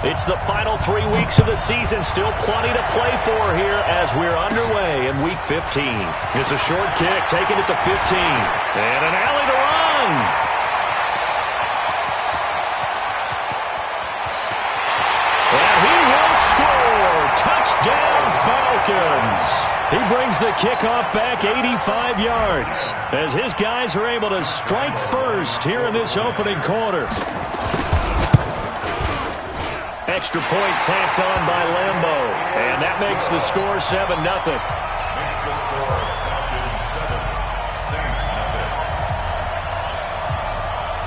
It's the final 3 weeks of the season. Still plenty to play for here as we're underway in Week 15. It's a short kick, taking it to 15. And an alley to run. And he will score. Touchdown, Falcons. He brings the kickoff back 85 yards as his guys are able to strike first here in this opening quarter. Extra point tacked on by Lambo. And that makes the score 7-0.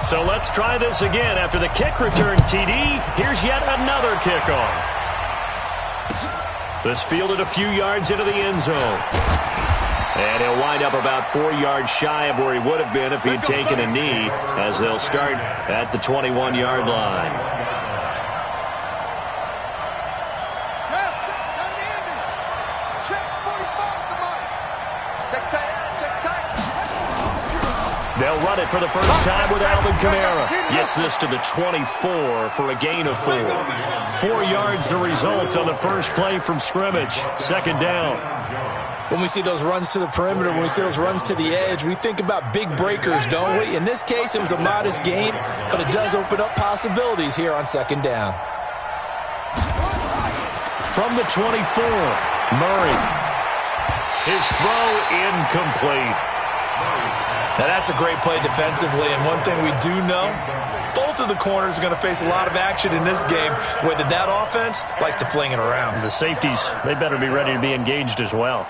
So let's try this again. After the kick return TD, here's yet another kickoff. This fielded a few yards into the end zone. And he'll wind up about 4 yards shy of where he would have been if he had taken a knee, as they'll start at the 21-yard line. They'll run it for the first time with Alvin Kamara. Gets this to the 24 for a gain of 4. 4 yards the result on the first play from scrimmage. Second down. When we see those runs to the perimeter, when we see those runs to the edge, we think about big breakers, don't we? In this case, it was a modest gain, but it does open up possibilities here on second down. From the 24, Murray. His throw incomplete. Now, that's a great play defensively, and one thing we do know, both of the corners are going to face a lot of action in this game, the way that offense likes to fling it around. The safeties, they better be ready to be engaged as well.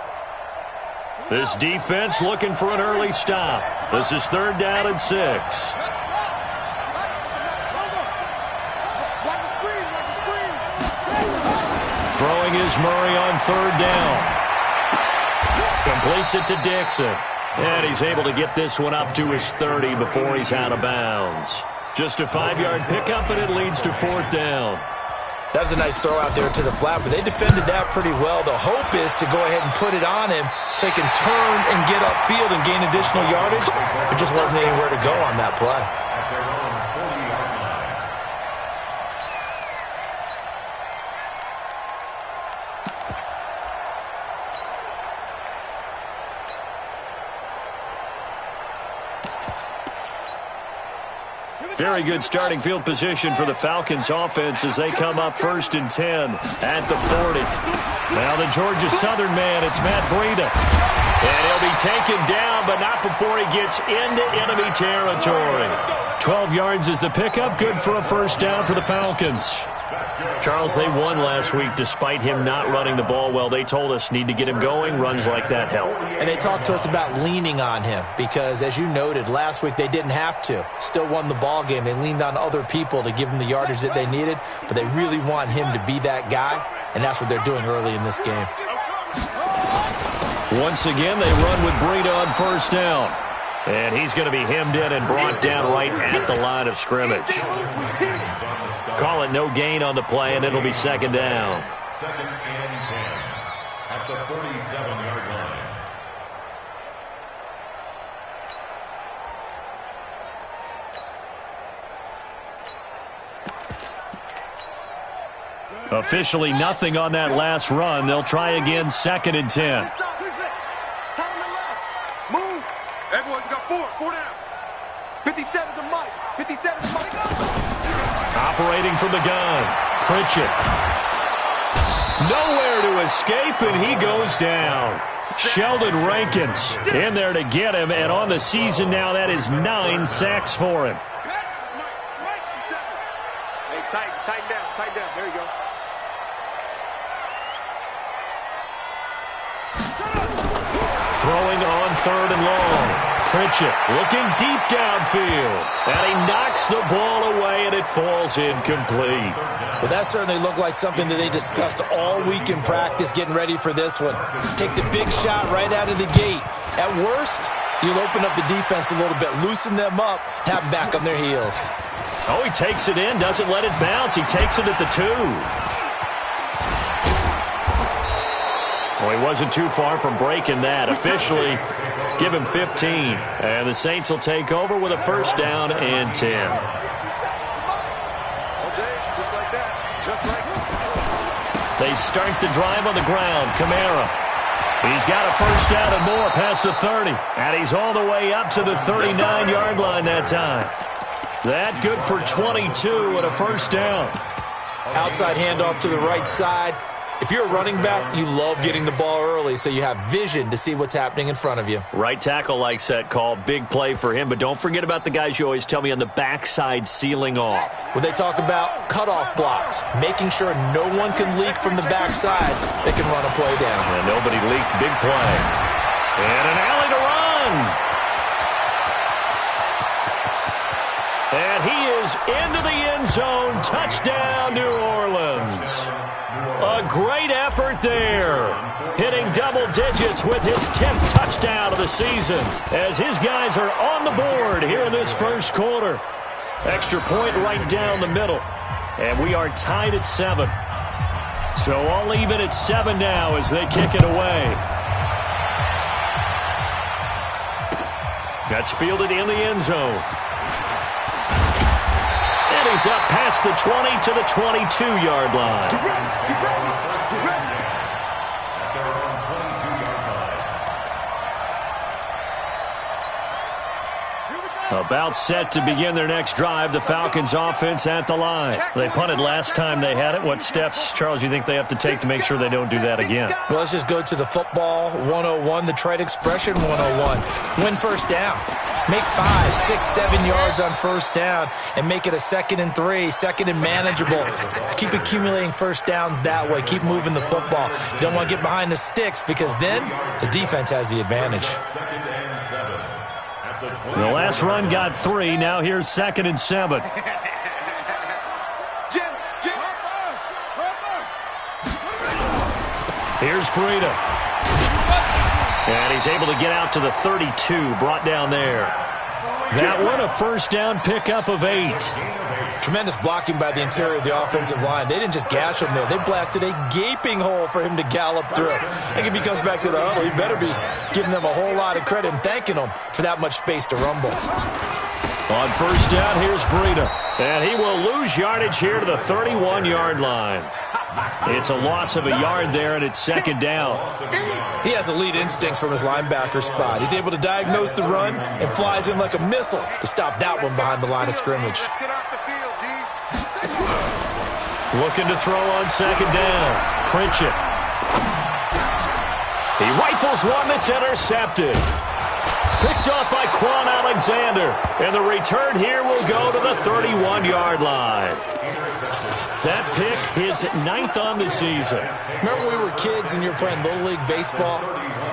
This defense looking for an early stop. This is 3rd down and 6. Throwing is Murray on 3rd down. Completes it to Dixon. And he's able to get this one up to his 30 before he's out of bounds. Just a 5-yard pickup, and it leads to 4th down. That was a nice throw out there to the flat, but they defended that pretty well. The hope is to go ahead and put it on him so he can turn and get upfield and gain additional yardage. There just wasn't anywhere to go on that play. Very good starting field position for the Falcons offense as they come up 1st and 10 at the 40. Now the Georgia Southern man, it's Matt Breida. And he'll be taken down, but not before he gets into enemy territory. 12 yards is the pickup, good for a 1st down for the Falcons. Charles, they won last week despite him not running the ball well. They told us need to get him going. Runs like that help. And they talked to us about leaning on him because, as you noted, last week they didn't have to. Still won the ball game. They leaned on other people to give them the yardage that they needed, but they really want him to be that guy, and that's what they're doing early in this game. Once again, they run with Breida on 1st down. And he's going to be hemmed in and brought down right at the line of scrimmage. Call it no gain on the play, and it'll be 2nd down. 2nd and 10 at the 47-yard line. Officially nothing on that last run. They'll try again, 2nd and 10. Move. Everyone got 4 down. 57 to Mike. 57 to Mike. Operating from the gun, Pritchett. Nowhere to escape, and he goes down. Sheldon Rankins in there to get him, and on the season now, that is 9 sacks for him. Hey, tighten down. There you go. Throwing on 3rd and long. Pritchett looking deep downfield. And he knocks the ball away, and it falls incomplete. Well, that certainly looked like something that they discussed all week in practice getting ready for this one. Take the big shot right out of the gate. At worst, you'll open up the defense a little bit, loosen them up, have them back on their heels. Oh, he takes it in, doesn't let it bounce. He takes it at the 2. Well, he wasn't too far from breaking that. Officially, give him 15. And the Saints will take over with a 1st down and 10. They start the drive on the ground. Kamara. He's got a first down and more past the 30. And he's all the way up to the 39-yard line that time. That good for 22 and a first down. Outside handoff to the right side. If you're a running back, you love getting the ball early so you have vision to see what's happening in front of you. Right tackle likes that call. Big play for him. But don't forget about the guys you always tell me on the backside sealing off. When they talk about cutoff blocks, making sure no one can leak from the backside, they can run a play down. And nobody leaked. Big play. And an alley to run. And he is into the end zone. Touchdown, New Orleans. A great effort there. Hitting double digits with his 10th touchdown of the season as his guys are on the board here in this first quarter. Extra point right down the middle. And we are tied at 7. So I'll leave it at 7 now as they kick it away. That's fielded in the end zone. And he's up past the 20 to the 22-yard line. About set to begin their next drive, the Falcons offense at the line. They punted last time they had it. What steps, Charles, you think they have to take to make sure they don't do that again? Well, let's just go to the football 101, the trade expression 101. Win first down. Make 5, 6, 7 yards on first down and make it a 2nd and 3, 2nd and manageable. Keep accumulating first downs that way. Keep moving the football. You don't want to get behind the sticks because then the defense has the advantage. The last run got 3. Now here's 2nd and 7. Here's Breida. And he's able to get out to the 32, brought down there. That one a first down pickup of 8. Tremendous blocking by the interior of the offensive line. They didn't just gash him there. They blasted a gaping hole for him to gallop through. I think if he comes back to the huddle, he better be giving them a whole lot of credit and thanking them for that much space to rumble. On first down, here's Breida. And he will lose yardage here to the 31-yard line. It's a loss of a yard there, and it's 2nd down. He has elite instincts from his linebacker spot. He's able to diagnose the run and flies in like a missile to stop that one behind the line of scrimmage. Looking to throw on 2nd down. Pritchett. He rifles one that's intercepted. Picked off by Quan Alexander. And the return here will go to the 31-yard line. That pick, his 9th on the season. Remember when we were kids and you were playing Little League Baseball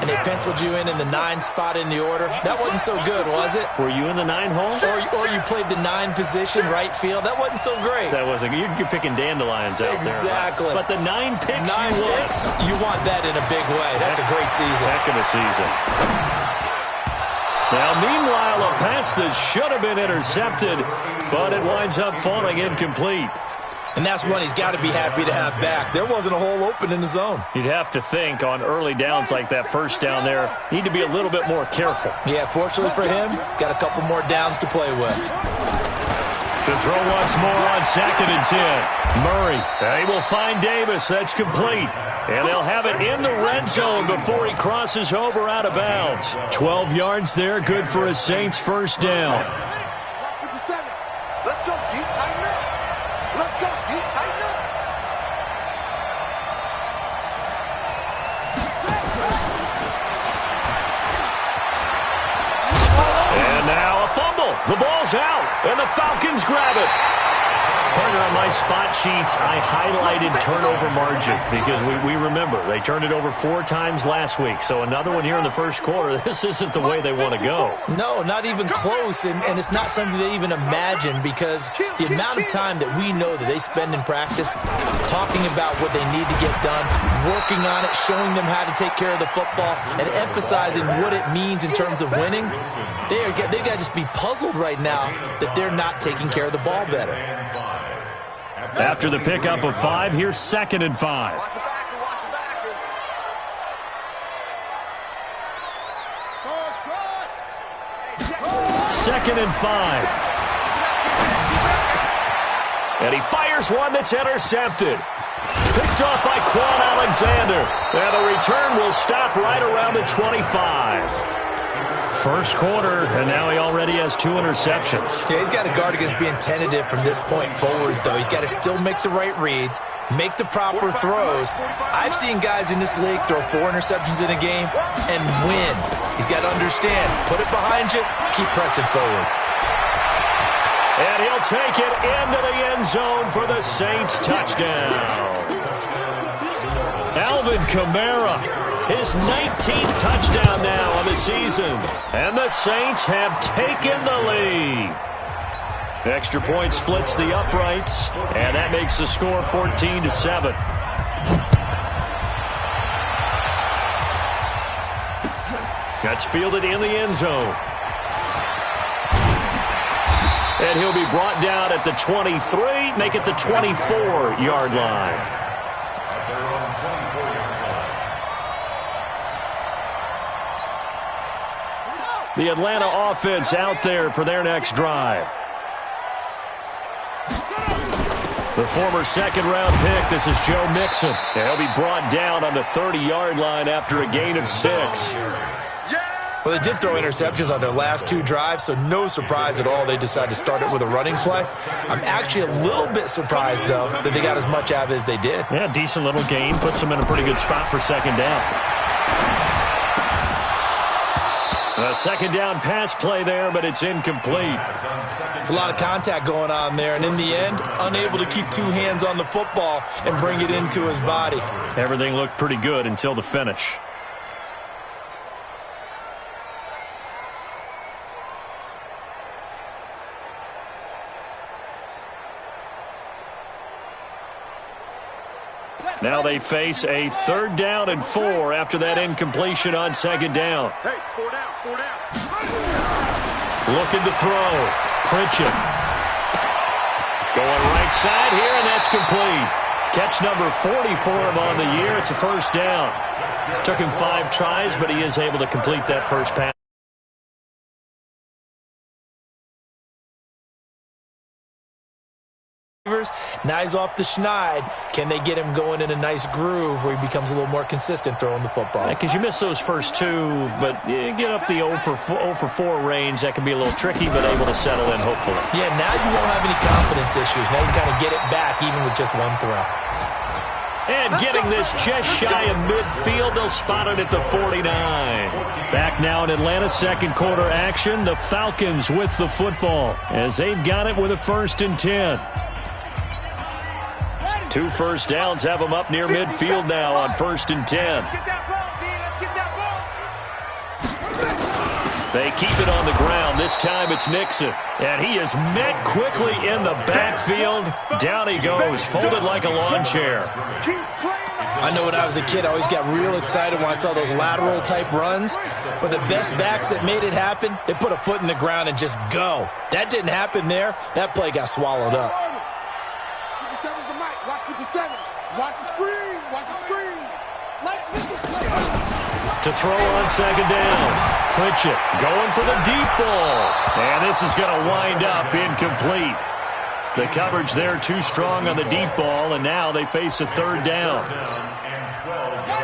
and they penciled you in the 9 spot in the order? That wasn't so good, was it? Were you in the 9 hole? Or you played the 9 position, right field? That wasn't so great. That wasn't. You're picking dandelions out there. Exactly. But the 9 picks 9 picks, you want that in a big way. That's a great season. Heck of a season. Now, meanwhile, a pass that should have been intercepted, but it winds up falling incomplete. And that's one he's got to be happy to have back. There wasn't a hole open in the zone. You'd have to think on early downs like that first down there, need to be a little bit more careful. Yeah, fortunately for him, got a couple more downs to play with. To throw once more on 2nd and 10. Murray, he will find Davis. That's complete. And they'll have it in the red zone before he crosses over out of bounds. 12 yards there, good for a Saints first down. Let's go, deep, tighten up. Let's go, deep, tighten up. And now a fumble. The ball's out, and the Falcons grab it. Partner, on my spot sheets, I highlighted turnover margin because we remember they turned it over 4 times last week. So another one here in the first quarter. This isn't the way they want to go. No, not even close, and it's not something they even imagine because the amount of time that we know that they spend in practice talking about what they need to get done, working on it, showing them how to take care of the football, and emphasizing what it means in terms of winning, they got to just be puzzled right now that they're not taking care of the ball better. After the pickup of 5, here's 2nd and 5. Second and 5. And he fires one that's intercepted. Picked off by Quan Alexander. And the return will stop right around the 25. First quarter, and now he already has 2 interceptions. Yeah, he's got to guard against being tentative from this point forward, though. He's got to still make the right reads, make the proper throws. I've seen guys in this league throw 4 interceptions in a game and win. He's got to understand, put it behind you, keep pressing forward. And he'll take it into the end zone for the Saints touchdown. Alvin Kamara, his 19th touchdown now of the season. And the Saints have taken the lead. Extra point splits the uprights, and that makes the score 14-7. That's fielded in the end zone. And he'll be brought down at the 23, make it the 24-yard line. The Atlanta offense out there for their next drive. The former second-round pick, this is Joe Mixon. And he'll be brought down on the 30-yard line after a gain of 6. Well, they did throw interceptions on their last 2 drives, so no surprise at all they decided to start it with a running play. I'm actually a little bit surprised, though, that they got as much out of it as they did. Yeah, decent little gain. Puts them in a pretty good spot for second down. A second down pass play there, but it's incomplete. It's a lot of contact going on there, and in the end, unable to keep 2 hands on the football and bring it into his body. Everything looked pretty good until the finish. Now they face a 3rd down and 4 after that incompletion on second down. Hey, 4 down, 4 down. Looking to throw. Pritchett. Going right side here, and that's complete. Catch number 40 for him on the year. It's a first down. Took him 5 tries, but he is able to complete that first pass. Now he's off the schneid. Can they get him going in a nice groove where he becomes a little more consistent throwing the football? Because you miss those first 2, but you get up the 0 for 4 range. That can be a little tricky, but able to settle in, hopefully. Yeah, now you won't have any confidence issues. Now you can kind of get it back even with just 1 throw. And getting this just shy of midfield, they'll spot it at the 49. Back now in Atlanta, second quarter action. The Falcons with the football as they've got it with a 1st and 10. 2 first downs have them up near midfield now on 1st and 10. They keep it on the ground. This time it's Mixon. And he is met quickly in the backfield. Down he goes, folded like a lawn chair. I know when I was a kid, I always got real excited when I saw those lateral-type runs. But the best backs that made it happen, they put a foot in the ground and just go. That didn't happen there. That play got swallowed up. 57's the mic. Watch 57. Watch the screen. Watch the screen. Let's get this play. To throw on second down. Pritchett going for the deep ball. And this is going to wind up incomplete. The coverage there too strong on the deep ball, and now they face a 3rd down.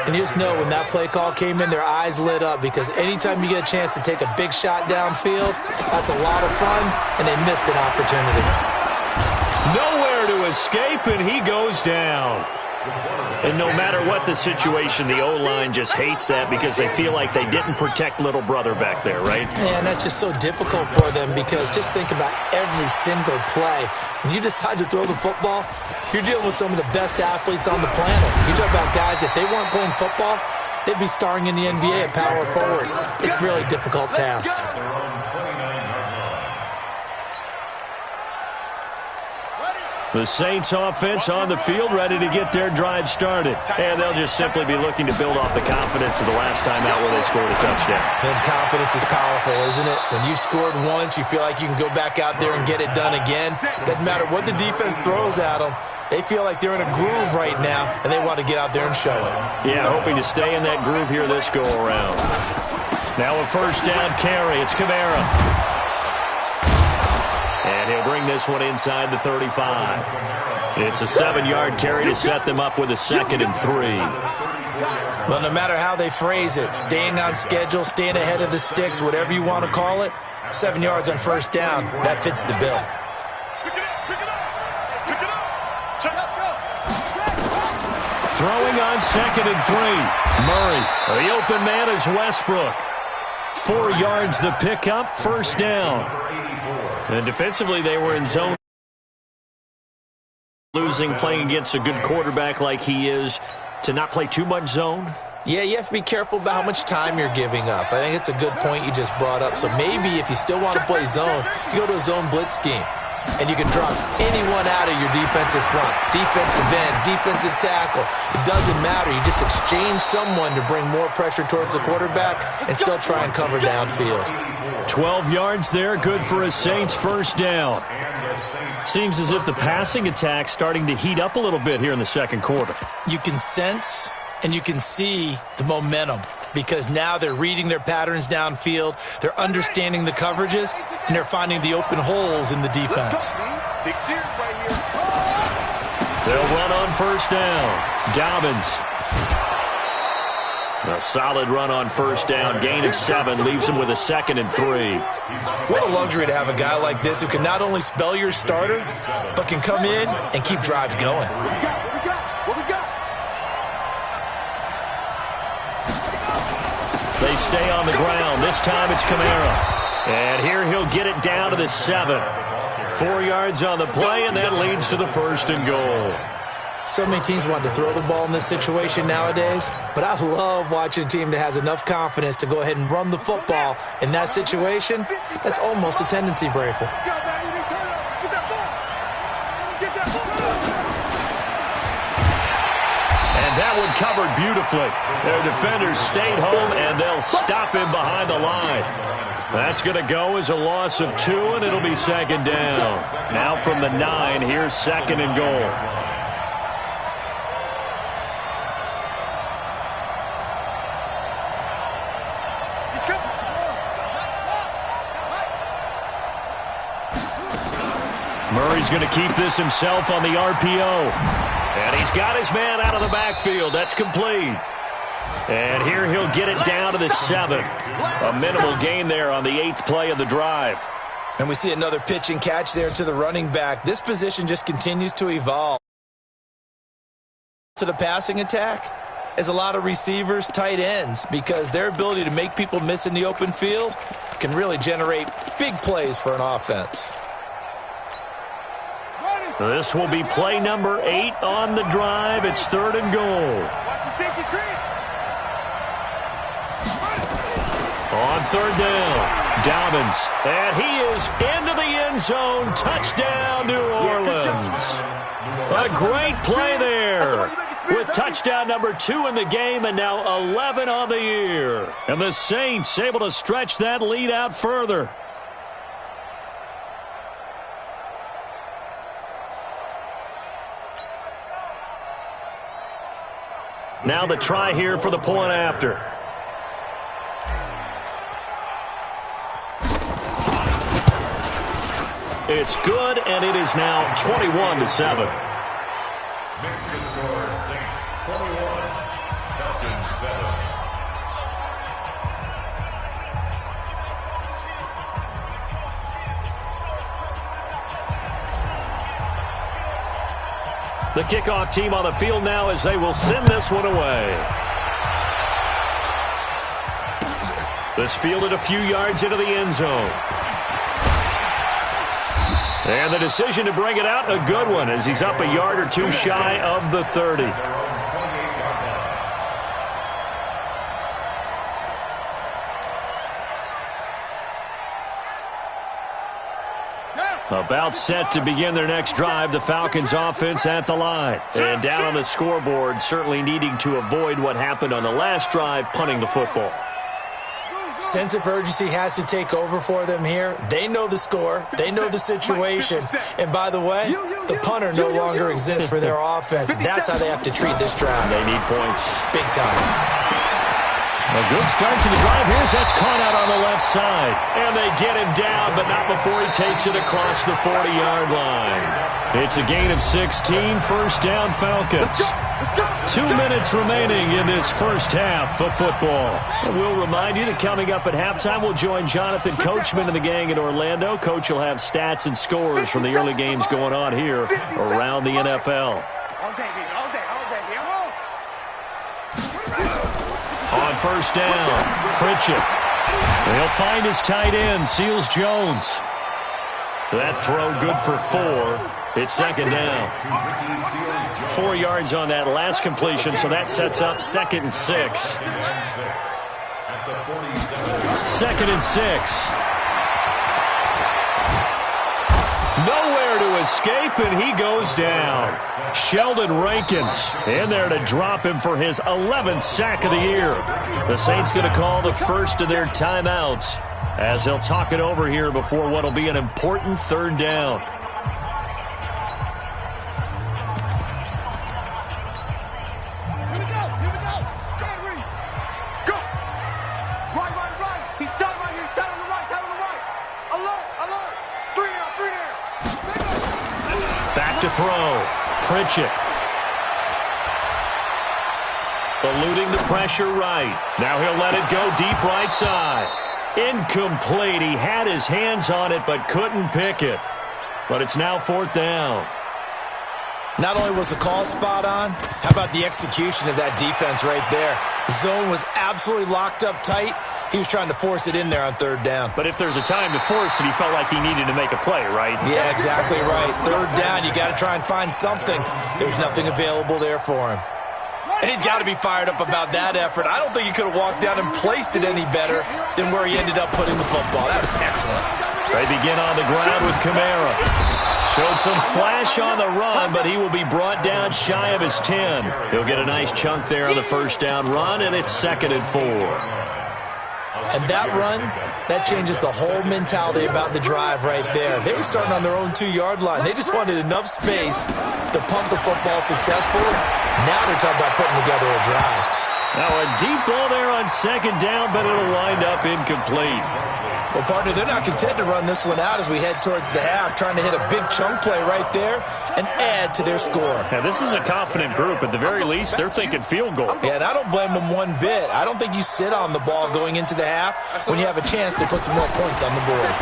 And you just know when that play call came in, their eyes lit up because anytime you get a chance to take a big shot downfield, that's a lot of fun, and they missed an opportunity. Nowhere to escape, and he goes down. And no matter what the situation, the O-line just hates that because they feel like they didn't protect little brother back there, right? And that's just so difficult for them because just think about every single play. When you decide to throw the football, you're dealing with some of the best athletes on the planet. You talk about guys, if they weren't playing football, they'd be starring in the NBA at power forward. It's a really difficult task. The Saints offense on the field, ready to get their drive started. And they'll just simply be looking to build off the confidence of the last time out where they scored a touchdown. And confidence is powerful, isn't it? When you scored once, you feel like you can go back out there and get it done again. Doesn't matter what the defense throws at them. They feel like they're in a groove right now, and they want to get out there and show it. Yeah, hoping to stay in that groove here this go-around. Now a first down carry. It's Kamara. And he'll bring this this one inside the 35. It's a 7-yard carry to set them up with a 2nd and 3. Well, no matter how they phrase it, staying on schedule, staying ahead of the sticks, whatever you want to call it, 7 yards on first down, that fits the bill. Throwing on 2nd and 3. Murray. The open man is Westbrook. 4 yards the pickup, first down. And defensively, they were in zone. Losing, playing against a good quarterback like he is, to not play too much zone. Yeah, you have to be careful about how much time you're giving up. I think it's a good point you just brought up. So maybe if you still want to play zone, you go to a zone blitz scheme. And you can drop anyone out of your defensive front, defensive end, defensive tackle. It doesn't matter. You just exchange someone to bring more pressure towards the quarterback and still try and cover downfield. 12 yards there, good for a Saints first down. Seems as if the passing attack's starting to heat up a little bit here in the second quarter. You can sense and you can see the momentum because now they're reading their patterns downfield, they're understanding the coverages, and they're finding the open holes in the defense. They'll run on first down. Dobbins. A solid run on first down. Gain of 7 leaves him with a 2nd and 3. What a luxury to have a guy like this who can not only spell your starter, but can come in and keep drives going. They stay on the ground. This time it's Kamara. And here he'll get it down to the 7. 4 yards on the play, and that leads to the 1st and goal. So many teams want to throw the ball in this situation nowadays, but I love watching a team that has enough confidence to go ahead and run the football. In that situation, that's almost a tendency breaker. And that one covered beautifully. Their defenders stayed home, and they'll stop him behind the line. That's going to go as a loss of 2, and it'll be 2nd down. Now from the 9, here's 2nd and goal. Murray's going to keep this himself on the RPO. And he's got his man out of the backfield. That's complete. And here he'll get it down to the 7. A minimal gain there on the 8th play of the drive. And we see another pitch and catch there to the running back. This position just continues to evolve. To the passing attack is a lot of receivers, tight ends, because their ability to make people miss in the open field can really generate big plays for an offense. This will be play number 8 on the drive. It's 3rd and goal. On 3rd down, Dobbins. And he is into the end zone. Touchdown, New Orleans. A great play there. With touchdown number 2 in the game and now 11 on the year. And the Saints able to stretch that lead out further. Now the try here for the point after. It's good, and it is now 21-7. Makes the score Saints 21, Falcons 7. The kickoff team on the field now as they will send this one away. This fielded a few yards into the end zone. And the decision to bring it out, a good one, as he's up a yard or 2 shy of the 30. About set to begin their next drive, the Falcons offense at the line. And down on the scoreboard, certainly needing to avoid what happened on the last drive, punting the football. Sense of urgency has to take over for them here. They know the score. They know the situation. And by the way, the punter no longer exists for their offense. That's how they have to treat this drive. They need points. Big time. A good start to the drive. Here's that's caught out on the left side. And they get him down, but not before he takes it across the 40-yard line. It's a gain of 16, first down Falcons. 2 minutes remaining in this first half of football. And we'll remind you that coming up at halftime, we'll join Jonathan Coachman and the gang in Orlando. Coach will have stats and scores from the early games going on here around the NFL. On first down, Pritchett. He'll find his tight end, Seals Jones. That throw good for 4. It's second down. 4 yards on that last completion, so that sets up 2nd and 6. 2nd and 6. Nowhere to escape, and he goes down. Sheldon Rankins in there to drop him for his 11th sack of the year. The Saints going to call the first of their timeouts as they'll talk it over here before what will be an important third down. Back to throw. Pritchett. Eluding the pressure right. Now he'll let it go deep right side. Incomplete. He had his hands on it but couldn't pick it. But it's now 4th down. Not only was the call spot on, how about the execution of that defense right there? The zone was absolutely locked up tight. He was trying to force it in there on 3rd down. But if there's a time to force it, he felt like he needed to make a play, right? Yeah, exactly right. 3rd down, you got to try and find something. There's nothing available there for him. And he's got to be fired up about that effort. I don't think he could have walked down and placed it any better than where he ended up putting the football. That was excellent. They begin on the ground with Kamara. Showed some flash on the run, but he will be brought down shy of his 10. He'll get a nice chunk there on the first down run, and it's 2nd and 4. And that run, that changes the whole mentality about the drive right there. They were starting on their own 2-yard line. They just wanted enough space to pump the football successfully. Now they're talking about putting together a drive. Now a deep ball there on 2nd down, but it'll wind up incomplete. Well, partner, they're not content to run this one out as we head towards the half, trying to hit a big chunk play right there and add to their score. Now, this is a confident group. At the very least, they're thinking field goal. Yeah, and I don't blame them one bit. I don't think you sit on the ball going into the half when you have a chance to put some more points on the board.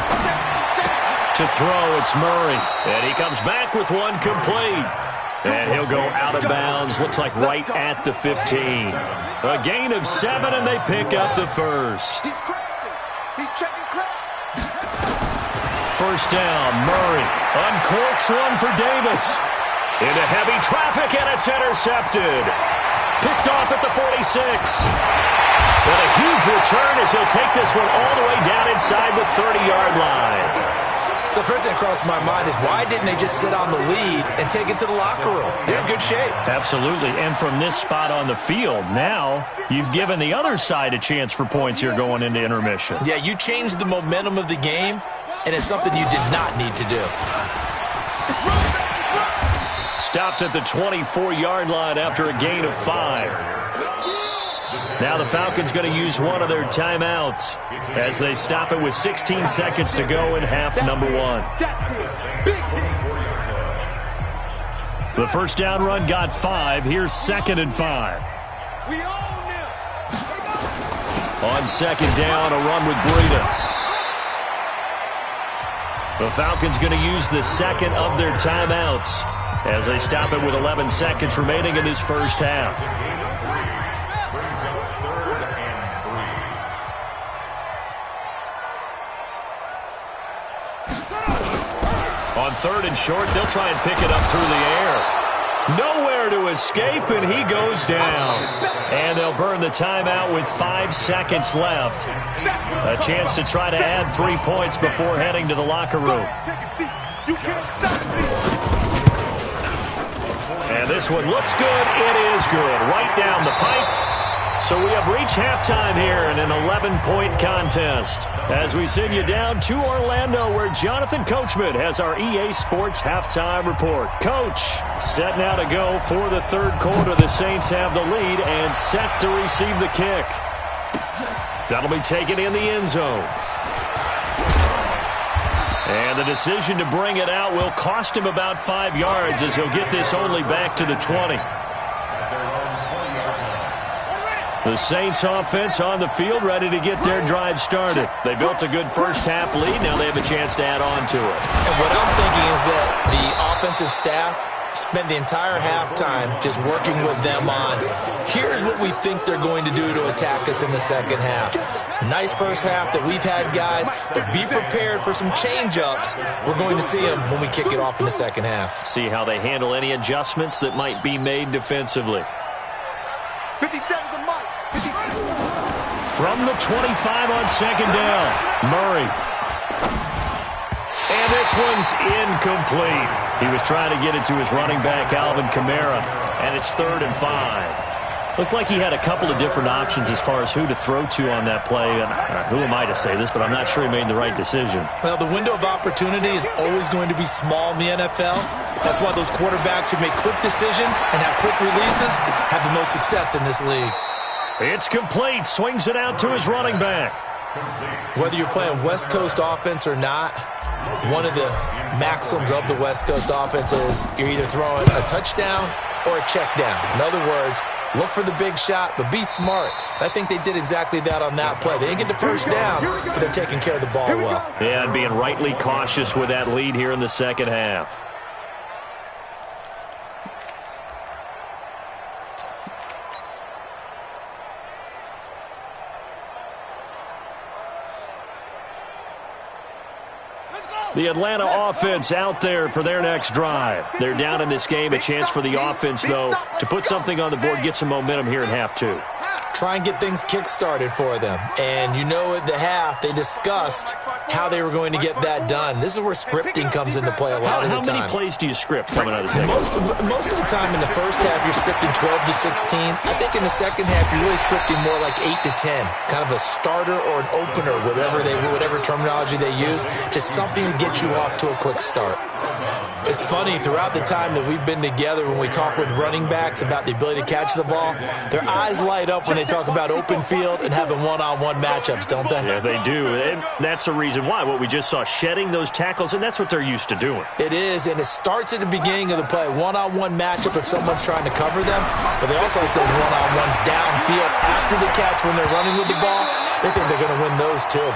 To throw, it's Murray. And he comes back with one complete. And he'll go out of bounds, looks like right at the 15. A gain of 7, and they pick up the first. He's checking crap. First down, Murray uncorks one for Davis. Into heavy traffic, and it's intercepted. Picked off at the 46. But a huge return as he'll take this one all the way down inside the 30-yard line. So first thing that crossed my mind is why didn't they just sit on the lead and take it to the locker room? They're in good shape. Absolutely, and from this spot on the field, now you've given the other side a chance for points here going into intermission. Yeah, you changed the momentum of the game, and it's something you did not need to do. Stopped at the 24-yard line after a gain of 5. Now the Falcons going to use one of their timeouts as they stop it with 16 seconds to go in half number 1. The first down run got 5. Here's 2nd and 5. On 2nd down, a run with Breida. The Falcons going to use the 2nd of their timeouts as they stop it with 11 seconds remaining in this first half. On 3rd and short, they'll try and pick it up through the air. Nowhere to escape, and he goes down. And they'll burn the timeout with 5 seconds left. A chance to try to add 3 points before heading to the locker room. And this one looks good. It is good. Right down the pipe. So we have reached halftime here in an 11-point contest as we send you down to Orlando where Jonathan Coachman has our EA Sports Halftime Report. Coach, set now to go for the 3rd quarter. The Saints have the lead and set to receive the kick. That'll be taken in the end zone. And the decision to bring it out will cost him about 5 yards as he'll get this only back to the 20. The Saints offense on the field ready to get their drive started. They built a good first-half lead. Now they have a chance to add on to it. And what I'm thinking is that the offensive staff spent the entire halftime just working with them on, here's what we think they're going to do to attack us in the second half. Nice first half that we've had, guys, but be prepared for some change-ups. We're going to see them when we kick it off in the second half. See how they handle any adjustments that might be made defensively. 57 to Mike. 57. From the 25 on second down, Murray. And this one's incomplete. He was trying to get it to his running back, Alvin Kamara, and it's 3rd and 5. Looked like he had a couple of different options as far as who to throw to on that play. And who am I to say this, but I'm not sure he made the right decision. Well, the window of opportunity is always going to be small in the NFL. That's why those quarterbacks who make quick decisions and have quick releases have the most success in this league. It's complete. Swings it out to his running back. Whether you're playing West Coast offense or not, one of the maxims of the West Coast offense is you're either throwing a touchdown or a check down. In other words, look for the big shot, but be smart. I think they did exactly that on that play. They didn't get the first down, but they're taking care of the ball well. Yeah, and being rightly cautious with that lead here in the second half. The Atlanta offense out there for their next drive. They're down in this game. A chance for the offense, though, to put something on the board, get some momentum here in half 2. Try and get things kick-started for them. And you know at the half, they discussed how they were going to get that done. This is where scripting comes into play a lot of the time. How many plays do you script coming out of the second? Most of the time in the first half, you're scripting 12 to 16. I think in the second half, you're really scripting more like 8 to 10. Kind of a starter or an opener, whatever terminology they use. Just something to get you off to a quick start. It's funny, throughout the time that we've been together, when we talk with running backs about the ability to catch the ball, their eyes light up when they talk about open field and having one-on-one matchups, don't they? Yeah, they do. And that's the reason why. What we just saw, shedding those tackles, and that's what they're used to doing. It is, and it starts at the beginning of the play. One-on-one matchup if someone's trying to cover them, but they also like those one-on-ones downfield after the catch when they're running with the ball. They think they're going to win those, too.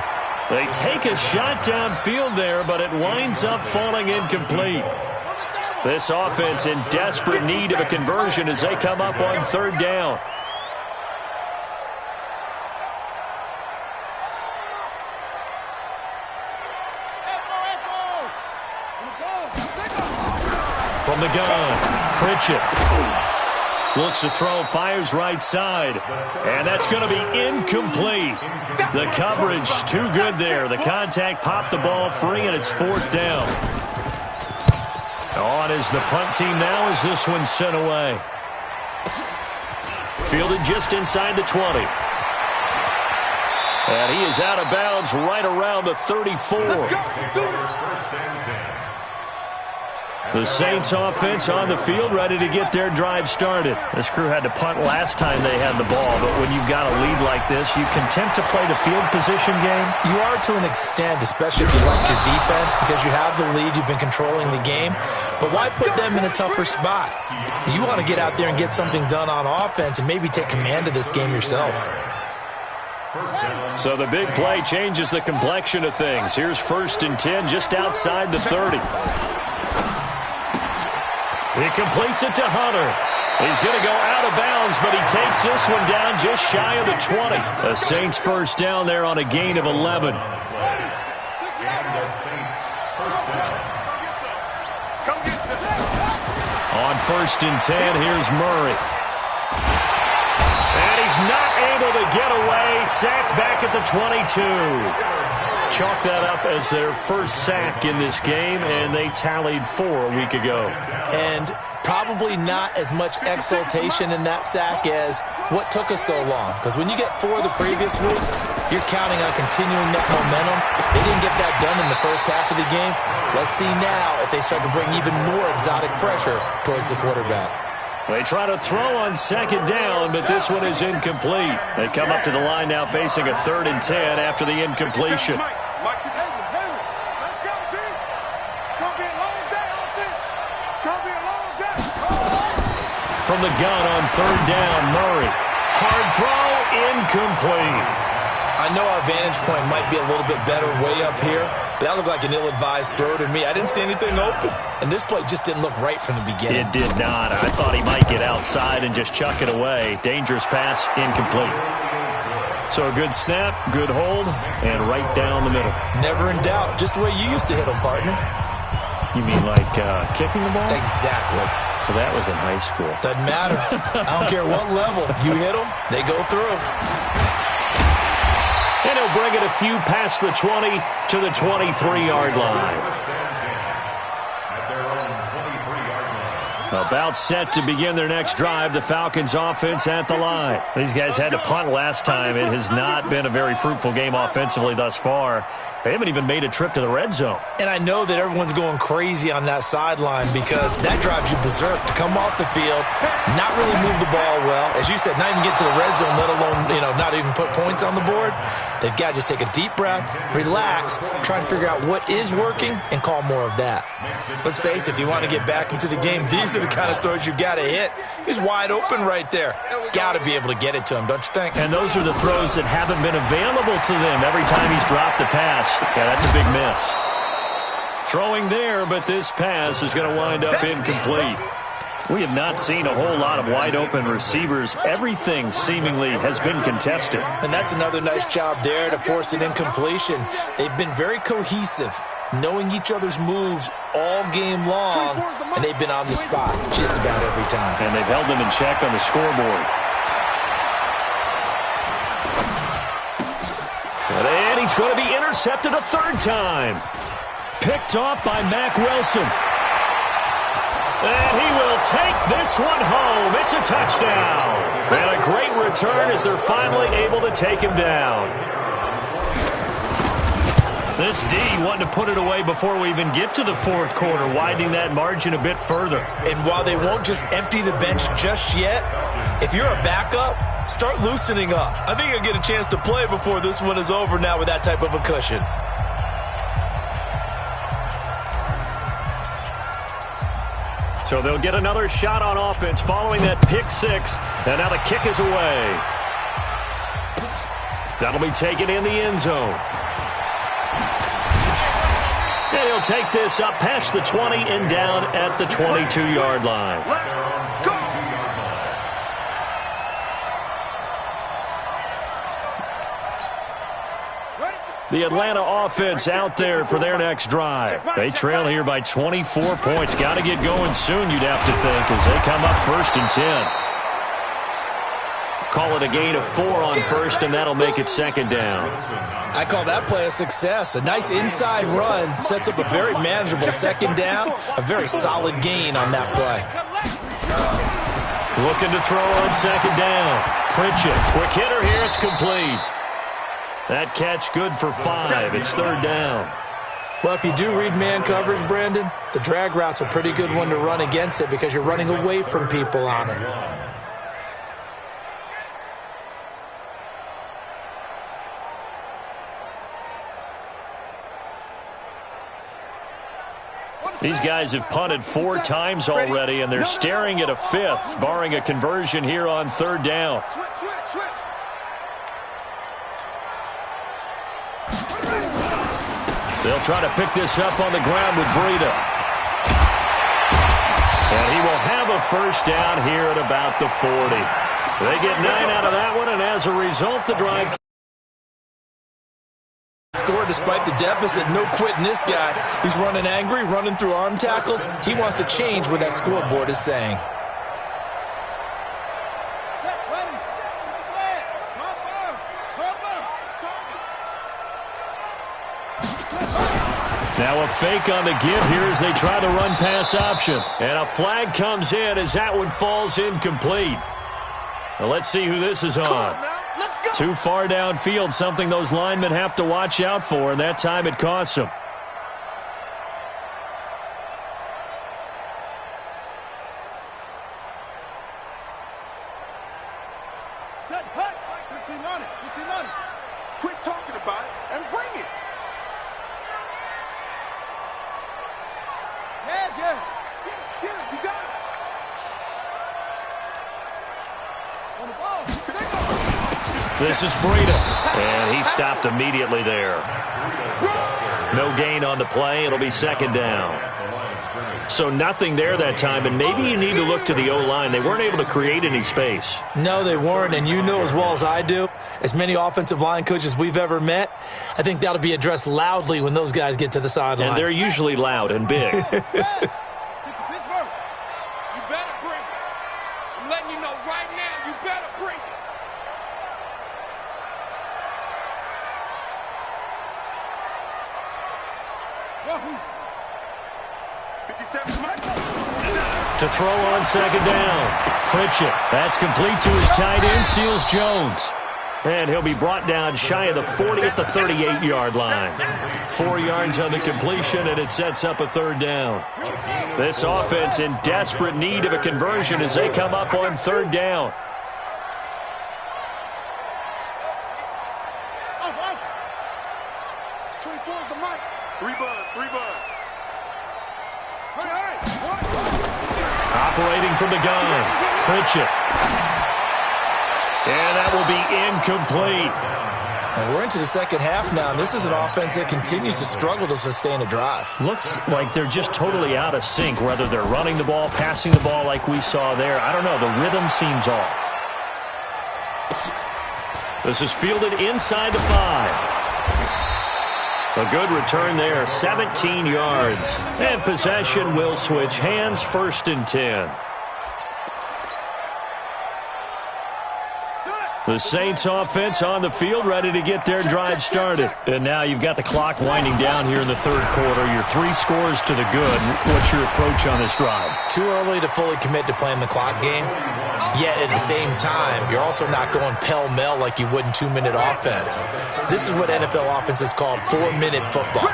They take a shot downfield there, but it winds up falling incomplete. This offense in desperate need of a conversion as they come up on 3rd down. From the gun, Pritchett. Looks to throw, fires right side. And that's going to be incomplete. The coverage too good there. The contact popped the ball free, and it's 4th down. On is the punt team now as this one's sent away. Fielded just inside the 20. And he is out of bounds right around the 34. The Saints offense on the field ready to get their drive started. This crew had to punt last time they had the ball, but when you've got a lead like this, you content to play the field position game? You are to an extent, especially if you like your defense, because you have the lead, you've been controlling the game. But why put them in a tougher spot? You want to get out there and get something done on offense and maybe take command of this game yourself. So the big play changes the complexion of things. Here's 1st and 10 just outside the 30. He completes it to Hunter. He's going to go out of bounds, but he takes this one down just shy of the 20. The Saints first down there on a gain of 11. On 1st and 10, here's Murray. And he's not able to get away. Sacked back at the 22. Chalk that up as their first sack in this game, and they tallied 4 a week ago. And probably not as much exultation in that sack as what took us so long. Because when you get 4 the previous week, you're counting on continuing that momentum. They didn't get that done in the first half of the game. Let's see now if they start to bring even more exotic pressure towards the quarterback. They try to throw on second down, but this one is incomplete. They come up to the line now facing a 3rd and 10 after the incompletion. Let's go, D. It's going to be a long day on offense. It's going to be a long day. From the gun on 3rd down, Murray. Hard throw, incomplete. I know our vantage point might be a little bit better way up here, but that looked like an ill-advised throw to me. I didn't see anything open, and this play just didn't look right from the beginning. It did not. I thought he might get outside and just chuck it away. Dangerous pass, incomplete. So a good snap, good hold, and right down the middle. Never in doubt. Just the way you used to hit them, partner. You mean like kicking the ball? Exactly. Well, that was in high school. Doesn't matter. I don't care what level. You hit them, they go through. And he'll bring it a few past the 20 to the 23-yard line. About set to begin their next drive, the Falcons offense at the line. These guys had to punt last time. It has not been a very fruitful game offensively thus far. They haven't even made a trip to the red zone. And I know that everyone's going crazy on that sideline because that drives you berserk to come off the field, not really move the ball well. As you said, not even get to the red zone, let alone, not even put points on the board. They've got to just take a deep breath, relax, try and figure out what is working and call more of that. Let's face it, if you want to get back into the game, these are the kind of throws you got to hit. He's wide open right there. Got to be able to get it to him, don't you think? And those are the throws that haven't been available to them every time he's dropped a pass. Yeah, that's a big miss. Throwing there, but this pass is going to wind up incomplete. We have not seen a whole lot of wide-open receivers. Everything seemingly has been contested. And that's another nice job there to force an incompletion. They've been very cohesive, knowing each other's moves all game long, and they've been on the spot just about every time. And they've held them in check on the scoreboard. And he's going to be intercepted a 3rd time. Picked off by Mack Wilson. And he will take this one home. It's a touchdown. And a great return as they're finally able to take him down. This D wanting to put it away before we even get to the 4th quarter, widening that margin a bit further. And while they won't just empty the bench just yet, if you're a backup, start loosening up. I think you'll get a chance to play before this one is over now with that type of a cushion. So they'll get another shot on offense following that pick 6. And now the kick is away. That'll be taken in the end zone. And he'll take this up past the 20 and down at the 22-yard line. The Atlanta offense out there for their next drive. They trail here by 24 points. Got to get going soon, you'd have to think, as they come up 1st and 10. Call it a gain of 4 on 1st, and that'll make it 2nd down. I call that play a success. A nice inside run sets up a very manageable 2nd down. A very solid gain on that play. Looking to throw on 2nd down. Pritchett, quick hitter here. It's complete. That catch good for 5. It's 3rd down. Well, if you do read man coverage, Brandon, the drag route's a pretty good one to run against it because you're running away from people on it. These guys have punted 4 times already, and they're staring at a 5th, barring a conversion here on 3rd down. They'll try to pick this up on the ground with Breida. And he will have a 1st down here at about the 40. They get 9 out of that one, and as a result, the drive score despite the deficit. No quitting this guy. He's running angry, running through arm tackles. He wants to change what that scoreboard is saying. Now a fake on the give here as they try the run-pass option. And a flag comes in as that one falls incomplete. Now let's see who this is on. Too far downfield, something those linemen have to watch out for, and that time it costs them. Set, hut. 15 on it. 15 on it. Quit talking about it and bring it. Yeah. Get it. You got it. On the ball. This is Breida, and he stopped immediately there. No gain on the play. It'll be second down. So nothing there that time, and maybe you need to look to the O-line. They weren't able to create any space. No, they weren't, and you know as well as I do, as many offensive line coaches we've ever met, I think that'll be addressed loudly when those guys get to the sideline. And they're usually loud and big. Pittsburgh, you better bring it. I'm letting you know right now, you better bring it. Wahoo! 57 To throw on second down. Pritchett. That's complete to his tight end, Seals Jones. And he'll be brought down shy of the 40 at the 38-yard line. 4 yards on the completion, and it sets up a third down. This offense in desperate need of a conversion as they come up on third down. Off. 24 is the mic. 3 buzz. Hurry. Operating from the gun, Pritchett. And that will be incomplete. And we're into the second half now, and this is an offense that continues to struggle to sustain a drive. Looks like they're just totally out of sync, whether they're running the ball, passing the ball like we saw there. I don't know. The rhythm seems off. This is fielded inside the 5. A good return there, 17 yards. And possession will switch hands, 1st and 10. The Saints offense on the field, ready to get their drive started. And now you've got the clock winding down here in the third quarter. You're 3 scores to the good. What's your approach on this drive? Too early to fully commit to playing the clock game. Yet at the same time, you're also not going pell-mell like you would in 2-minute offense. This is what NFL offenses call 4-minute football.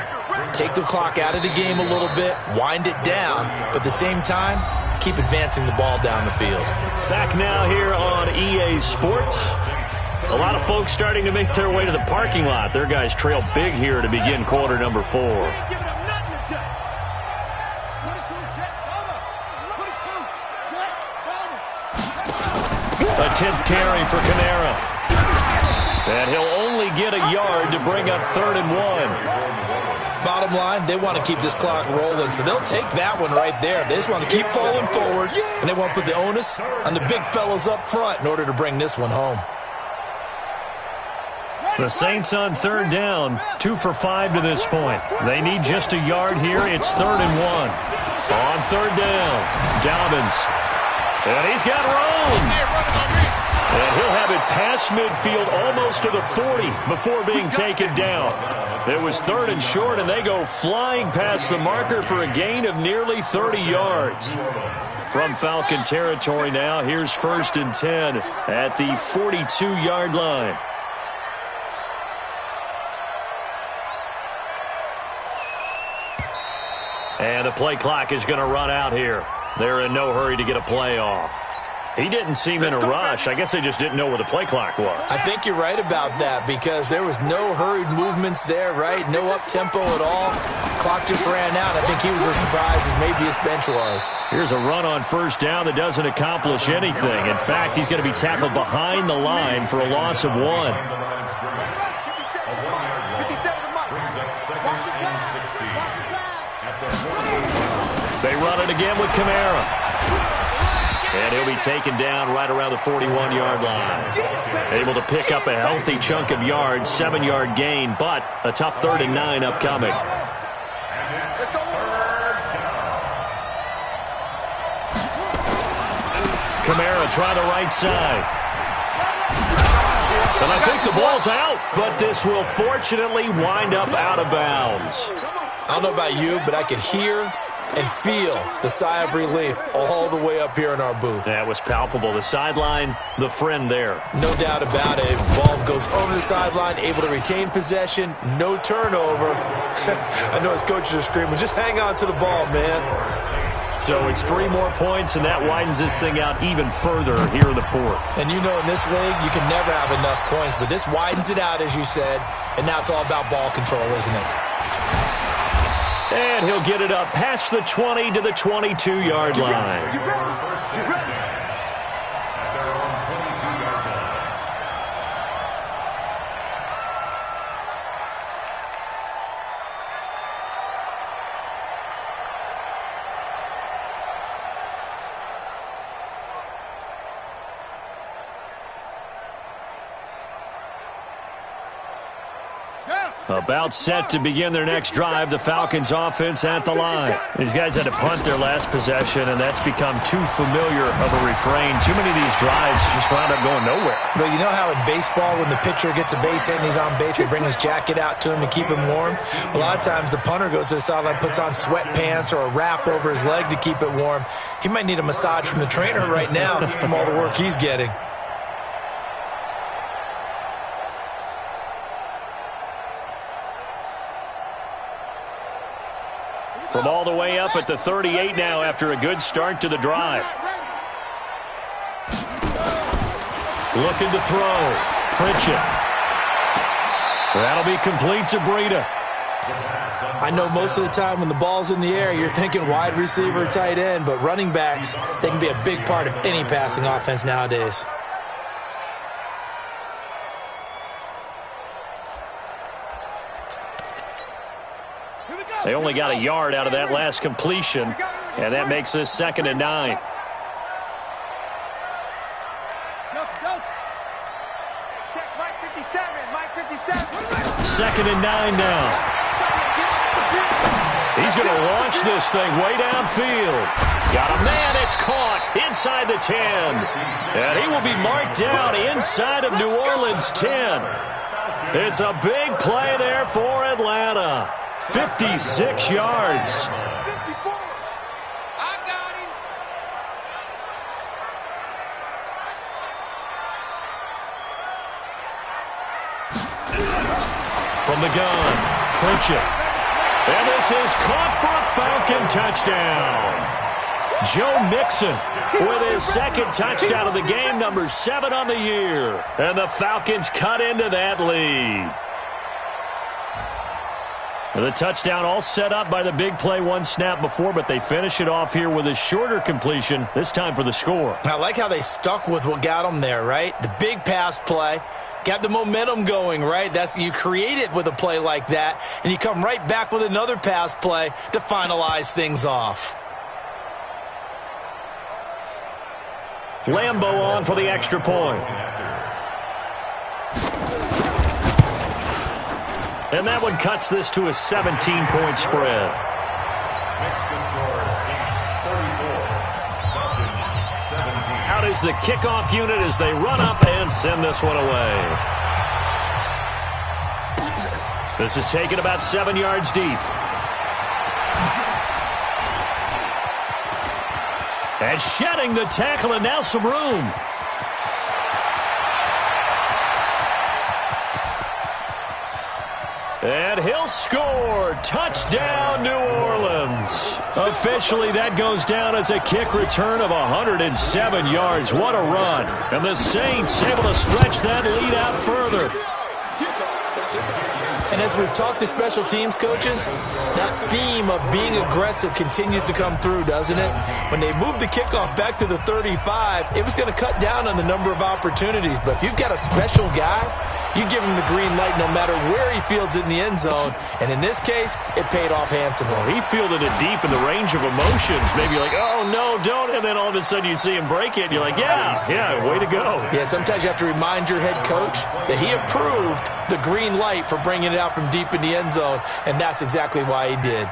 Take the clock out of the game a little bit, wind it down, but at the same time, keep advancing the ball down the field. Back now here on EA Sports. A lot of folks starting to make their way to the parking lot. Their guys trail big here to begin quarter number 4. A 10th carry for Kamara. And he'll only get a yard to bring up 3rd and 1. Bottom line, they want to keep this clock rolling, so they'll take that one right there. They just want to keep falling forward, and they want to put the onus on the big fellas up front in order to bring this one home. The Saints on 3rd down, 2 for 5 to this point. They need just a yard here. It's 3rd and 1. On 3rd down, Dobbins. And he's got room. And he'll have it past midfield almost to the 40 before being taken down. It was 3rd and short, and they go flying past the marker for a gain of nearly 30 yards. From Falcon territory now, here's 1st and 10 at the 42-yard line. And the play clock is going to run out here. They're in no hurry to get a play off. He didn't seem in a rush. I guess they just didn't know where the play clock was. I think you're right about that because there was no hurried movements there, right? No up-tempo at all. Clock just ran out. I think he was as surprised as maybe his bench was. Here's a run on 1st down that doesn't accomplish anything. In fact, he's going to be tackled behind the line for a loss of 1. They run it again with Kamara. And he'll be taken down right around the 41-yard line. Able to pick up a healthy chunk of yards, 7-yard gain, but a tough 3rd and 9 upcoming. Kamara try the right side. And I think the ball's out, but this will fortunately wind up out of bounds. I don't know about you, but I could hear and feel the sigh of relief all the way up here in our booth. That was palpable. The sideline, the friend there. No doubt about it. Ball goes over the sideline, able to retain possession, no turnover. I know his coaches are screaming, just hang on to the ball, man. So it's 3 more points, and that widens this thing out even further here in the fourth. And you know in this league, you can never have enough points, but this widens it out, as you said, and now it's all about ball control, isn't it? And he'll get it up past the 20 to the 22-yard line. About set to begin their next drive, the Falcons offense at the line. These guys had to punt their last possession, and that's become too familiar of a refrain. Too many of these drives just wound up going nowhere. But you know how in baseball, when the pitcher gets a base hit and he's on base, they bring his jacket out to him to keep him warm? A lot of times the punter goes to the sideline, puts on sweatpants or a wrap over his leg to keep it warm. He might need a massage from the trainer right now from all the work he's getting. From all the way up at the 38 now after a good start to the drive. Looking to throw. Pritchett. That'll be complete to Breida. I know most of the time when the ball's in the air, you're thinking wide receiver, tight end, but running backs, they can be a big part of any passing offense nowadays. They only got a yard out of that last completion, and that makes this 2nd and 9. Check Mike 57, Mike 57. 2nd and 9 now. He's going to launch this thing way downfield. Got a man, it's caught inside the 10. And he will be marked down inside of New Orleans 10. It's a big play there for Atlanta. 56 yards. 54. I got him. From the gun, Pritchett. And this is caught for a Falcon touchdown. Joe Mixon with his 2nd touchdown of the game, number 7 on the year. And the Falcons cut into that lead. The touchdown all set up by the big play 1 snap before, but they finish it off here with a shorter completion, this time for the score. I like how they stuck with what got them there, right? The big pass play, got the momentum going, right? You create it with a play like that, and you come right back with another pass play to finalize things off. Lambeau on for the extra point. And that one cuts this to a 17-point spread. Out is the kickoff unit as they run up and send this one away. This is taken about 7 yards deep. And shedding the tackle, and now some room. And he'll score. Touchdown, New Orleans. Officially, that goes down as a kick return of 107 yards. What a run. And the Saints able to stretch that lead out further. And as we've talked to special teams coaches, that theme of being aggressive continues to come through, doesn't it? When they moved the kickoff back to the 35, it was going to cut down on the number of opportunities. But if you've got a special guy, you give him the green light no matter where he fields it in the end zone. And in this case, it paid off handsomely. Well, he fielded it deep in the range of emotions. Maybe like, oh, no, don't. And then all of a sudden you see him break it. And you're like, yeah, way to go. Yeah, sometimes you have to remind your head coach that he approved the green light for bringing it out from deep in the end zone. And that's exactly why he did.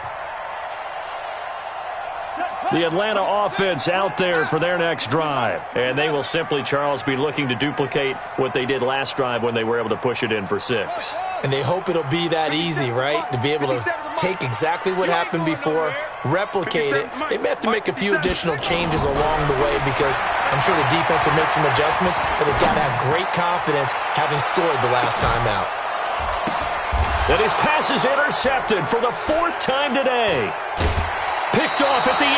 The Atlanta offense out there for their next drive. And they will simply, Charles, be looking to duplicate what they did last drive when they were able to push it in for 6. And they hope it'll be that easy, right? To be able to take exactly what happened before, replicate it. They may have to make a few additional changes along the way because I'm sure the defense will make some adjustments, but they've got to have great confidence having scored the last time out. And his pass is intercepted for the 4th time today. Picked picked off at the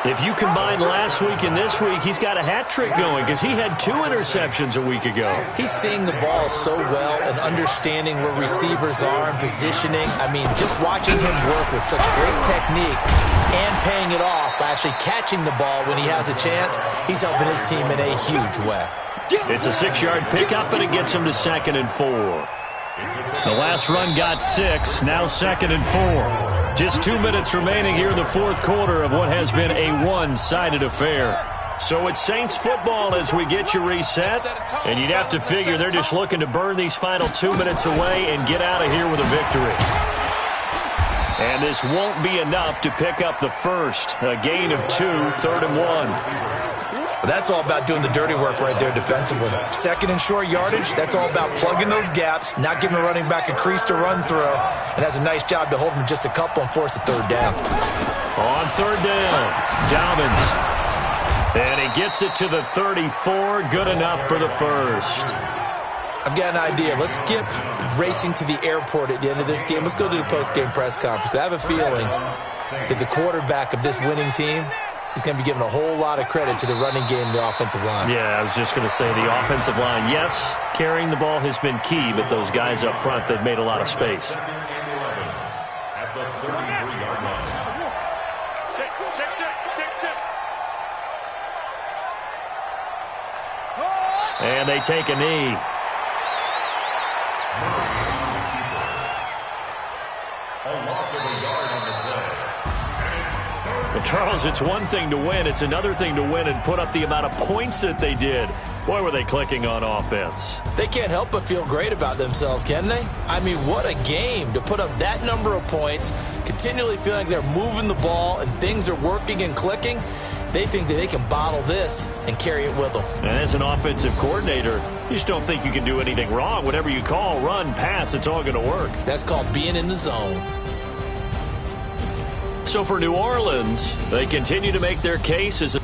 18. If you combine last week and this week, he's got a hat trick going because he had 2 interceptions a week ago. He's seeing the ball so well and understanding where receivers are and positioning. I mean, just watching him work with such great technique and paying it off by actually catching the ball when he has a chance, he's helping his team in a huge way. It's a 6-yard pickup, and it gets him to 2nd and 4. The last run got 6, now 2nd and 4. Just 2 minutes remaining here in the fourth quarter of what has been a one-sided affair. So it's Saints football as we get you reset, and you'd have to figure they're just looking to burn these final 2 minutes away and get out of here with a victory. And this won't be enough to pick up the first. A gain of 2, 3rd and 1. But that's all about doing the dirty work right there defensively. 2nd and short yardage, that's all about plugging those gaps, not giving a running back a crease to run through, and has a nice job to hold him just a couple and force a 3rd down. On 3rd down, Dobbins. And he gets it to the 34, good enough for the first. I've got an idea. Let's skip racing to the airport at the end of this game. Let's go to the post-game press conference. I have a feeling that the quarterback of this winning team is going to be giving a whole lot of credit to the running game and the offensive line. Yeah, I was just going to say the offensive line. Yes, carrying the ball has been key, but those guys up front, they've made a lot of space. And they take a knee. Well, Charles, it's one thing to win. It's another thing to win and put up the amount of points that they did. Boy, were they clicking on offense. They can't help but feel great about themselves, can they? I mean, what a game to put up that number of points, continually feeling like they're moving the ball and things are working and clicking. They think that they can bottle this and carry it with them. And as an offensive coordinator, you just don't think you can do anything wrong. Whatever you call, run, pass, it's all going to work. That's called being in the zone. So for New Orleans, they continue to make their case as a